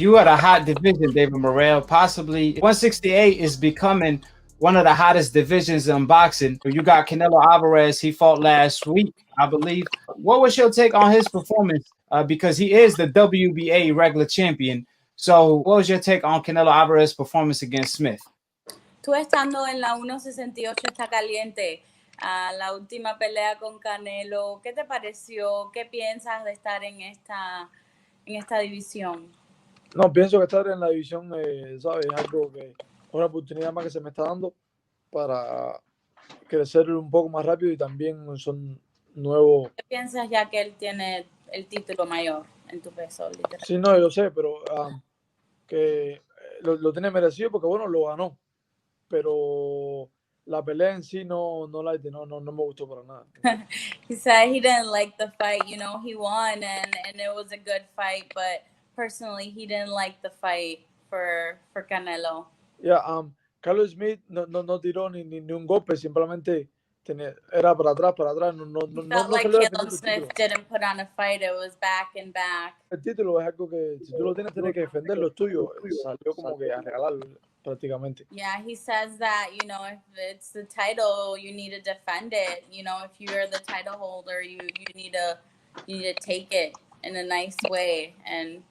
You at a hot division, David Morrell. Possibly 168 is becoming one of the hottest divisions in boxing. You got Canelo Alvarez. He fought last week, I believe. What was your take on his performance? Because he is the WBA regular champion. So what was your take on Canelo Alvarez's performance against Smith? Tú estando en la 168 está caliente. La última pelea con Canelo, ¿qué te pareció? ¿Qué piensas de estar en esta división? No, pienso que estar en la división, ¿sabes? Es algo que una oportunidad más que se me está dando para crecer un poco más rápido y también son nuevos. ¿Qué piensas ya que él tiene el título mayor en tu peso, literal? Sí, no, yo sé, pero que lo tiene merecido porque, bueno, lo ganó. Pero la pelea en sí no me gustó para nada. He said he didn't like the fight. You know, he won and it was a good fight, but personally he didn't like the fight for Canelo. Yeah, Carlos Smith no tiró ni un golpe, simplemente era para atrás, no Like Callum Smith didn't put on a fight, it was back and back. El título es algo que si tú lo tienes que defender lo tuyo, salió como que a regalarlo prácticamente. Yeah, he says that, you know, if it's the title, you need to defend it. You know, if you're the title holder, you need to take it in a nice way, and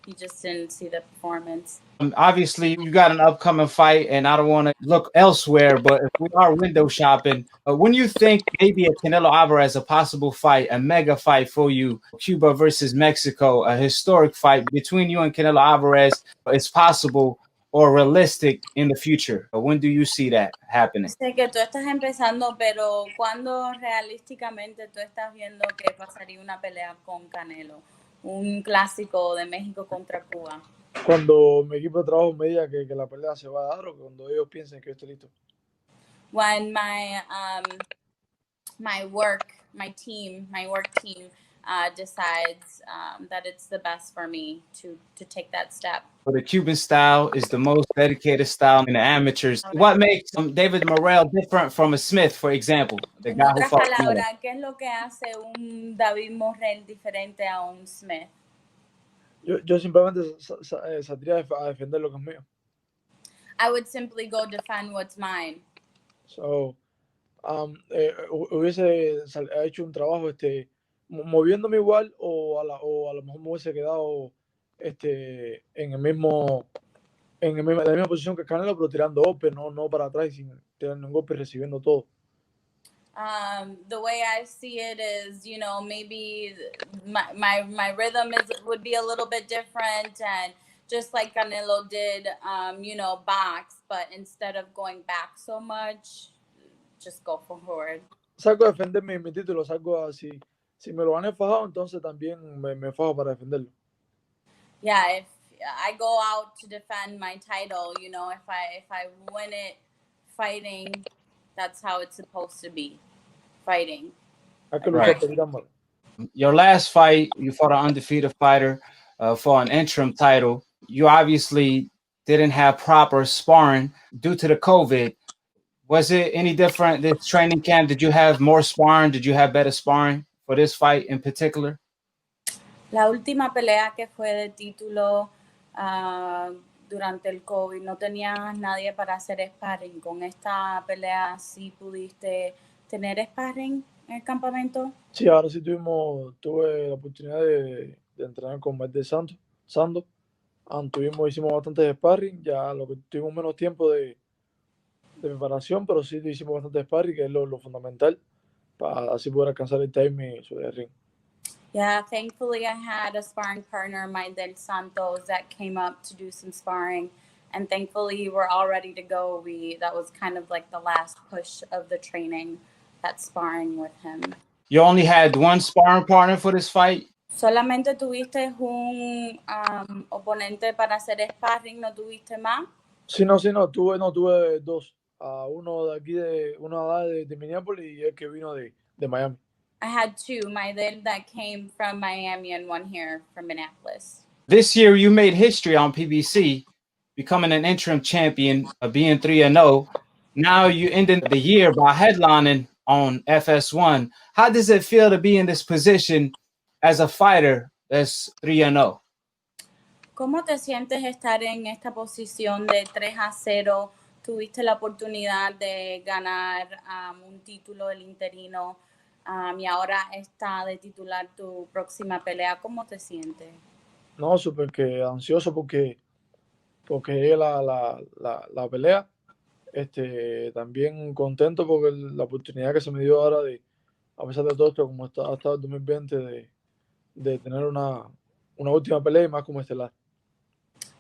he just didn't see the performance. Obviously, you got an upcoming fight, and I don't want to look elsewhere, but if we are window shopping, when you think maybe a Canelo Alvarez, a possible fight, a mega fight for you, Cuba versus Mexico, a historic fight between you and Canelo Alvarez, is possible or realistic in the future? When do you see that happening? Sé que tú estás empezando, pero ¿cuándo realísticamente tú estás viendo que pasaría una pelea con Canelo? Un clásico de México contra Cuba. Cuando mi equipo de trabajo me diga que la pelea se va a dar o cuando ellos piensen que yo estoy listo. When my work team decides that it's the best for me to take that step. The Cuban style is the most dedicated style in the amateurs. What makes David Morrell different from a Smith, for example? The guy who fought Canelo? ¿Qué es lo que hace un David Morrell diferente a un Smith? Yo simplemente saldría a defender lo que es mío. I would simply go defend what's mine. So, hubiese hecho un trabajo moviéndome igual o a lo mejor me hubiese quedado en la misma posición que Canelo, pero tirando golpes, no para atrás y sin tirar ningún golpe, recibiendo todo. The way I see it is, you know, maybe my rhythm would be a little bit different, and just like Canelo did, you know, box, but instead of going back so much, just go forward. Salgo a defender mi título, salgo así. Si me lo gané fajado, entonces también me fajo para defenderlo. Yeah, if I go out to defend my title, you know, if I win it fighting, that's how it's supposed to be, fighting. Right. Your last fight, you fought an undefeated fighter for an interim title. You obviously didn't have proper sparring due to the COVID. Was it any different this training camp? Did you have more sparring? Did you have better sparring for this fight in particular? La última pelea que fue de título durante el COVID, no tenías nadie para hacer sparring. Con esta pelea, ¿sí pudiste tener sparring en el campamento? Sí, ahora sí tuve la oportunidad de entrenar con Sando. Hicimos bastante sparring, ya lo que tuvimos menos tiempo de preparación, pero sí hicimos bastante sparring, que es lo fundamental para así poder alcanzar el time sobre el ring. Yeah, thankfully I had a sparring partner, Maidel Santos, that came up to do some sparring, and thankfully we're all ready to go. That was kind of like the last push of the training, that sparring with him. You only had one sparring partner for this fight? ¿Solamente tuviste un oponente para hacer sparring? ¿No tuviste más? Sí, no, tuve dos. Uno de aquí, uno de Minneapolis y el que vino de Miami. I had two, Maidel that came from Miami and one here from Minneapolis. This year, you made history on PBC, becoming an interim champion, being 3-0. Now you ended the year by headlining on FS1. How does it feel to be in this position as a fighter that's 3-0? ¿Cómo te sientes estar en esta posición de 3-0? Tuviste la oportunidad de ganar un título del interino y ahora está de titular tu próxima pelea. ¿Cómo te sientes? No, súper que ansioso porque llegue la pelea. También contento porque la oportunidad que se me dio ahora de, a pesar de todo esto, como ha estado el 2020, de tener una última pelea y más como estelar.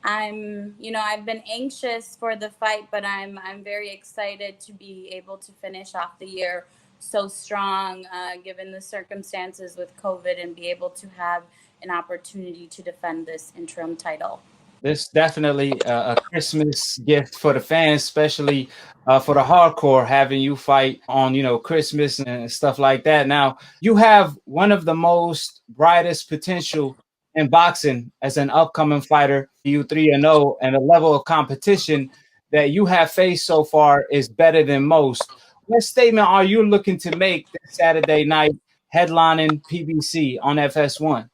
I've been anxious for the fight, but I'm very excited to be able to finish off the year so strong, given the circumstances with COVID, and be able to have an opportunity to defend this interim title. This definitely a Christmas gift for the fans, especially for the hardcore, having you fight on, Christmas and stuff like that. Now, you have one of the most brightest potential in boxing as an upcoming fighter. You 3-0, and the level of competition that you have faced so far is better than most. What statement are you looking to make this Saturday night, headlining PBC on FS1?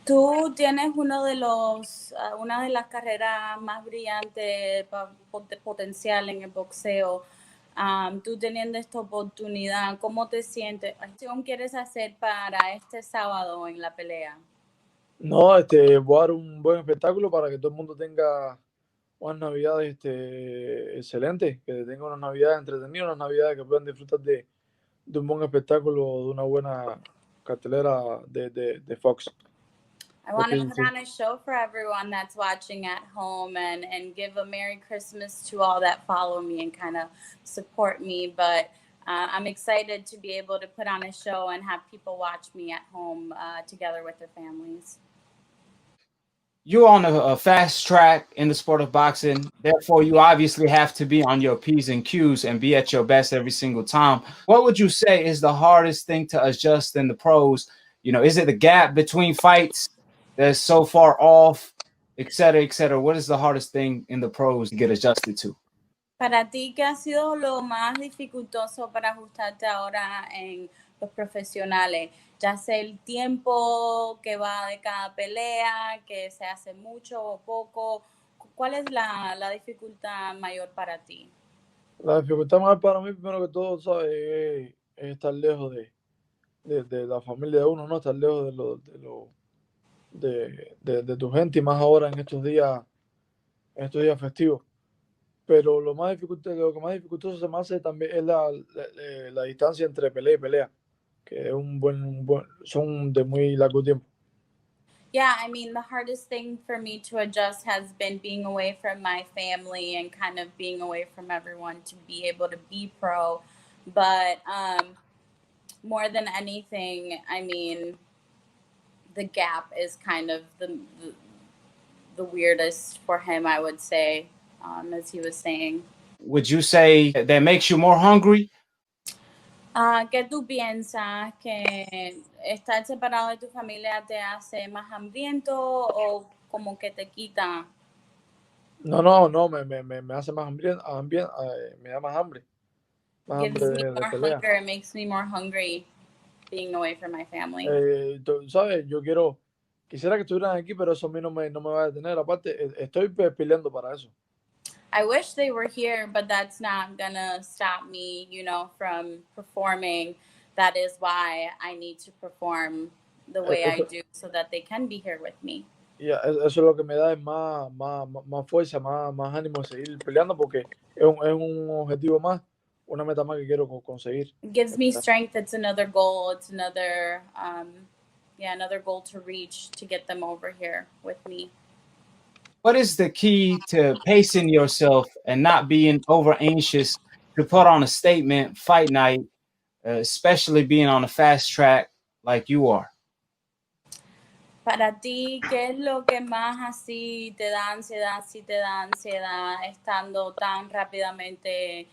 Tú tienes una de las carreras más brillantes, potencial en el boxeo. Tú teniendo esta oportunidad, ¿cómo te sientes? ¿Qué acción quieres hacer para este sábado en la pelea? No, voy a dar un buen espectáculo para que todo el mundo tenga unas navidades excelentes, que tengan unas navidades entretenidas, unas navidades que puedan disfrutar de un buen espectáculo, de una buena cartelera de Fox. I want to put on a show for everyone that's watching at home and give a Merry Christmas to all that follow me and kind of support me. But I'm excited to be able to put on a show and have people watch me at home together with their families. You're on a fast track in the sport of boxing. Therefore, you obviously have to be on your P's and Q's and be at your best every single time. What would you say is the hardest thing to adjust in the pros? Is it the gap between fights that's so far off, et cetera, et cetera? What is the hardest thing in the pros to get adjusted to? Para ti, ¿qué ha sido lo más dificultoso para ajustarte ahora en los profesionales? Ya sea el tiempo que va de cada pelea, que se hace mucho o poco. ¿Cuál es la dificultad mayor para ti? La dificultad mayor para mí, primero que todo, ¿sabes? Es estar lejos de la familia de uno, ¿no? Estar lejos de tu gente, y más ahora en estos días festivos. Pero lo que más dificultoso se me hace también es la distancia entre pelea y pelea, que es son de muy largo tiempo. Yeah, I mean, the hardest thing for me to adjust has been being away from my family and kind of being away from everyone to be able to be pro. But more than anything, I mean, the gap is kind of the weirdest for him, I would say, as he was saying. Would you say that makes you more hungry? ¿Qué tú piensas? ¿Que estar separado de tu familia te hace más hambriento o como que te quita? No, me hace más hambre, me da más hambre. Gives me De more pelea. hunger, it makes me more hungry being away from my family. ¿Sabes? Quisiera que estuvieran aquí, pero eso a mí no me va a detener. Aparte, estoy peleando para eso. I wish they were here, but that's not gonna stop me, from performing. That is why I need to perform the way I do so that they can be here with me. Eso es lo que me da es más fuerza, más ánimo de seguir peleando, porque es un objetivo más, una meta más que quiero conseguir. It gives me strength. It's another goal. It's another goal to reach to get them over here with me. What is the key to pacing yourself and not being over anxious to put on a statement fight night, especially being on a fast track like you are? Para ti, ¿qué es lo que más así te da ansiedad, si te da ansiedad estando tan rápidamente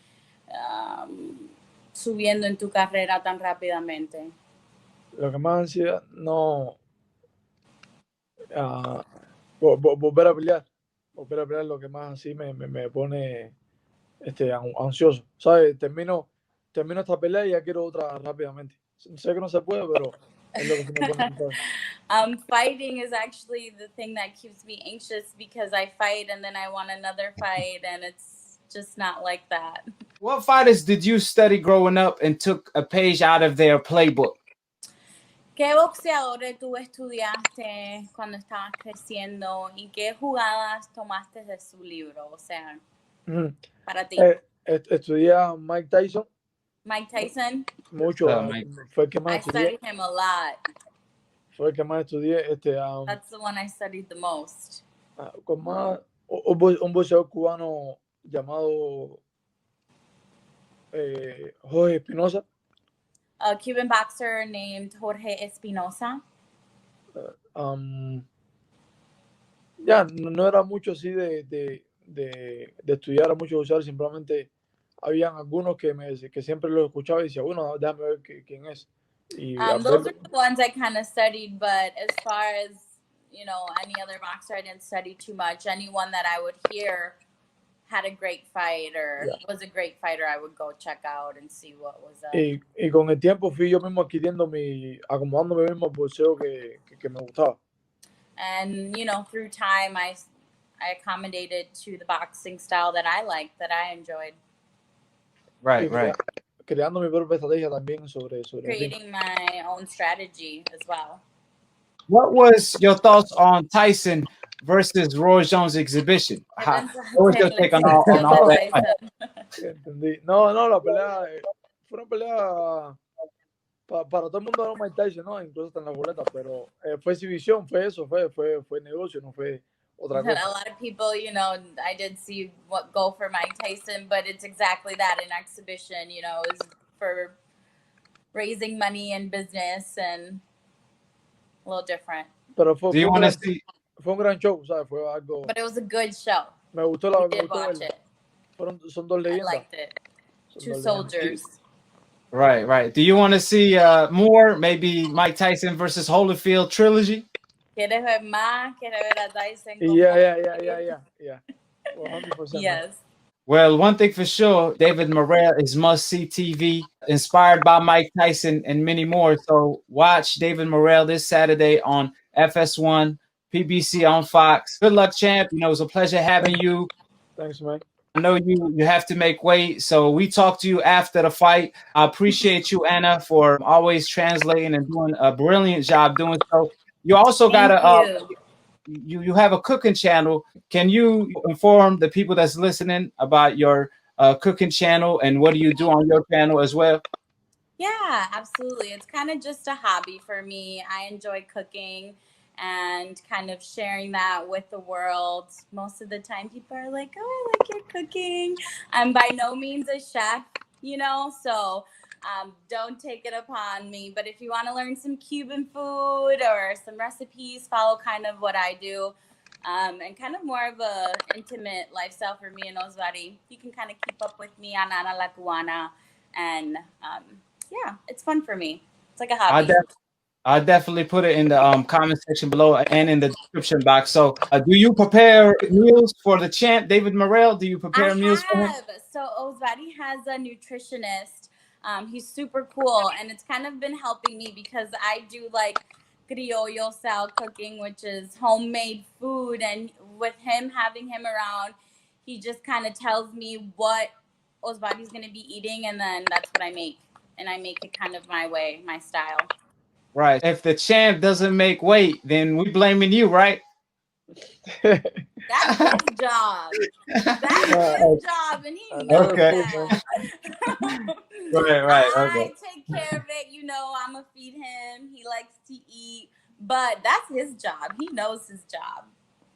subiendo en tu carrera tan rápidamente? Lo que más ansiedad, no, volver a pelear. Volver a pelear es lo que más así me pone ansioso. ¿Sabes? Termino esta pelea y ya quiero otra rápidamente. Sé que no se puede, pero Es lo que se me pone mental. Fighting is actually the thing that keeps me anxious because I fight and then I want another fight, and it's just not like that. What fighters did you study growing up and took a page out of their playbook? ¿Qué boxeadores tú estudiaste cuando estabas creciendo y qué jugadas tomaste de su libro? O sea, para ti. Estudié a Mike Tyson. Mike Tyson. Mucho. Fue el que más estudié. I studied him a lot. Fue el que más estudié. That's the one I studied the most. Con más, un boxeador cubano llamado Jorge Espinosa. A Cuban boxer named Jorge Espinosa. Ya, no era mucho así de estudiar a muchos boxeadores, simplemente habían algunos que siempre los escuchaba y decía, bueno, déjame ver quién es. Y those are the ones I kind of studied, but as far as, you know, any other boxer, I didn't study too much. Anyone that I would hear had a great fight or was a great fighter, I would go check out and see what was up. Y con el tiempo fui yo mismo acomodándome mismo al boxeo que me gustaba. And, you know, through time, I accommodated to the boxing style that I liked, that I enjoyed. Right. Creando mi propia estrategia también sobre creating my own strategy as well. What was your thoughts on Tyson versus Roy Jones exhibition? What was your take on all that? Entendí. No, la pelea fue una pelea para todo el mundo era Mike Tyson, ¿no? Incluso hasta en la boleta, pero fue exhibición, fue eso, fue negocio, no fue otra cosa. A lot of people, you know, I did see what go for Mike Tyson, but it's exactly that, an exhibition, you know, is for raising money and business and a little different. Pero fue un gran show, ¿sabes? Fue algo. But it was a good show. Me gustó la son dos leyendas. I liked it. Two soldiers. Right. Do you want to see more? Maybe Mike Tyson versus Holyfield trilogy? ¿Quieres ver más? ¿Quieres ver a Tyson? Yeah. 100%. Yes. Well, one thing for sure, David Morrell is must-see TV, inspired by Mike Tyson and many more. So watch David Morrell this Saturday on FS1, PBC on Fox. Good luck, champ. You know, it was a pleasure having you. Thanks, man. I know you have to make weight, so we talk to you after the fight. I appreciate you, Anna, for always translating and doing a brilliant job doing so. You also got you have a cooking channel. Can you inform the people that's listening about your cooking channel and what do you do on your channel as well? Yeah, absolutely. It's kind of just a hobby for me. I enjoy cooking and kind of sharing that with the world. Most of the time people are like, oh, I like your cooking. I'm by no means a chef, you know, so don't take it upon me. But if you want to learn some Cuban food or some recipes, follow kind of what I do. And kind of more of a intimate lifestyle for me and Osvaldi. You can kind of keep up with me on Ana La Cubana. And yeah, it's fun for me. It's like a hobby. I'll definitely put it in the comment section below and in the description box. So do you prepare meals for the champ, David Morrell? Do you prepare meals for him? So Osvaldi has a nutritionist. He's super cool. And it's kind of been helping me because I do like criollo style cooking, which is homemade food. And with him, having him around, he just kind of tells me what Osvaldi's going to be eating. And then that's what I make. And I make it kind of my way, my style. Right. If the champ doesn't make weight, then we blaming you, right? That's his job. That's his job, and he knows that. Right. I take care of it. You know, I'm going to feed him. He likes to eat. But that's his job. He knows his job.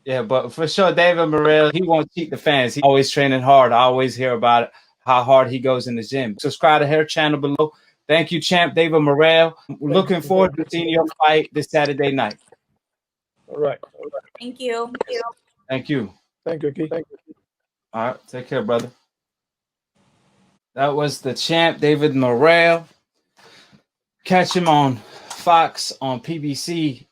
Yeah, but for sure, David Morrell, he won't cheat the fans. He's always training hard. I always hear about it, how hard he goes in the gym. Subscribe to her channel below. Thank you, champ David Morrell. Looking forward to seeing your fight this Saturday night. All right. Thank you. Thank you. Thank you, Keith. All right. Take care, brother. That was the champ, David Morrell. Catch him on Fox, on PBC.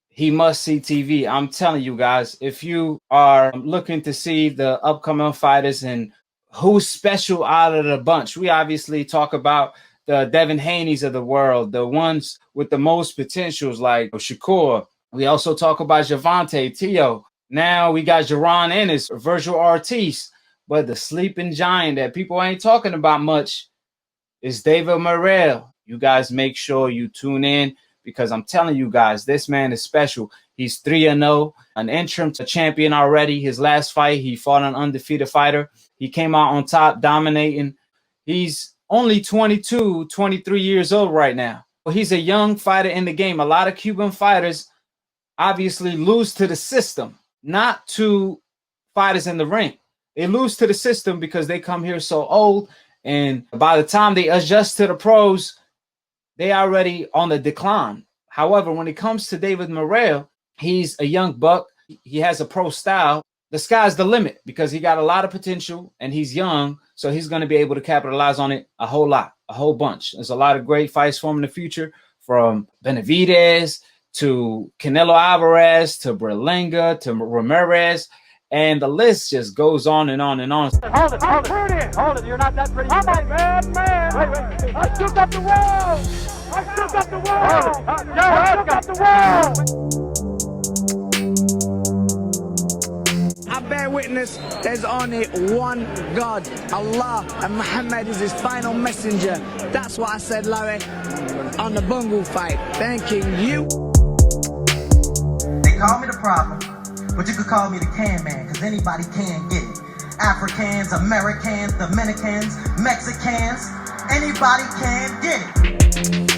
He must see TV. I'm telling you guys, if you are looking to see the upcoming fighters and who's special out of the bunch, we obviously talk about the Devin Haney's of the world, the ones with the most potentials like Shakur. We also talk about Javante, Tio. Now we got Jaron Ennis, Virgil Ortiz. But the sleeping giant that people ain't talking about much is David Morrell. You guys make sure you tune in because I'm telling you guys, this man is special. He's 3-0, an interim champion already. His last fight, he fought an undefeated fighter. He came out on top, dominating. He's only 22, 23 years old right now. He's a young fighter in the game. A lot of Cuban fighters obviously lose to the system, not to fighters in the ring. They lose to the system because they come here so old, and by the time they adjust to the pros, they already on the decline. However, when it comes to David Morrell, he's a young buck. He has a pro style. The sky's the limit because he got a lot of potential and he's young, so he's going to be able to capitalize on it a whole lot, a whole bunch. There's a lot of great fights for him in the future, from Benavidez to Canelo Alvarez to Berlanga to Ramirez. And the list just goes on and on and on. Hold it, hold it. You're not that pretty. I'm a bad man. Wait. I shook up the world. I shook up the world. I shook up the world. I bear witness, there's only one God, Allah, and Muhammad is his final messenger. That's what I said, Larry, on the Bungle fight. Thanking you. They call me the problem, but you could call me the can man, because anybody can get it. Africans, Americans, Dominicans, Mexicans, anybody can get it.